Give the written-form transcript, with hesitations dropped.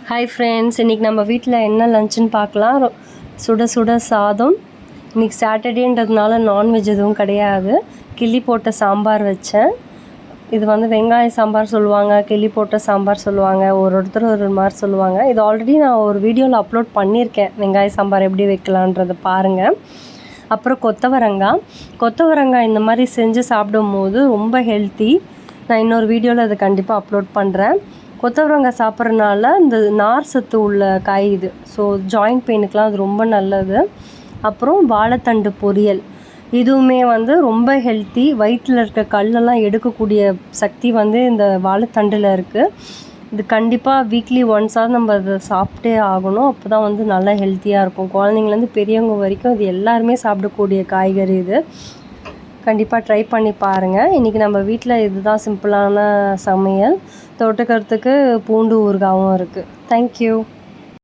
Hi friends, இன்றைக்கி நம்ம வீட்டில் என்ன லஞ்சுன்னு பார்க்கலாம். சுட சுட சாதம். இன்றைக்கி சாட்டர்டேன்றதுனால நான்வெஜ் எதுவும் கிடையாது. கிள்ளி போட்ட சாம்பார் வச்சேன். இது வந்து வெங்காய சாம்பார் சொல்லுவாங்க, கிள்ளி போட்ட சாம்பார் சொல்லுவாங்க, ஒருத்தர் ஒரு மாதிரி சொல்லுவாங்க. இது ஆல்ரெடி நான் ஒரு வீடியோவில் அப்லோட் பண்ணியிருக்கேன். வெங்காய சாம்பார் எப்படி வைக்கலான்றதை பாருங்கள். அப்புறம் கொத்தவரங்காய் இந்த மாதிரி செஞ்சு சாப்பிடும்போது ரொம்ப ஹெல்த்தி. நான் இன்னொரு வீடியோவில் அதை கண்டிப்பாக அப்லோட் பண்ணுறேன். கொத்தவரங்காய் சாப்பிட்றதுனால இந்த நார் சத்து உள்ள காய் இது. ஸோ ஜாயிண்ட் பெயினுக்கெலாம் அது ரொம்ப நல்லது. அப்புறம் வாழைத்தண்டு பொரியல், இதுவுமே வந்து ரொம்ப ஹெல்த்தி. வயிற்றில் இருக்க கல்லெல்லாம் எடுக்கக்கூடிய சக்தி வந்து இந்த வாழைத்தண்டில் இருக்குது. இது கண்டிப்பாக வீக்லி ஒன்ஸாவது நம்ம அதை சாப்பிட்டே ஆகணும். அப்போ தான் வந்து நல்லா ஹெல்த்தியாக இருக்கும். குழந்தைங்கலேருந்து பெரியவங்க வரைக்கும் இது எல்லாருமே சாப்பிடக்கூடிய காய்கறி இது. கண்டிப்பாக ட்ரை பண்ணி பாருங்கள். இன்றைக்கி நம்ம வீட்டில் இதுதான் சிம்பிளான சமையல். தொட்டுக்கிறதுக்கு பூண்டு ஊறுகாயும் இருக்குது. தேங்க்யூ.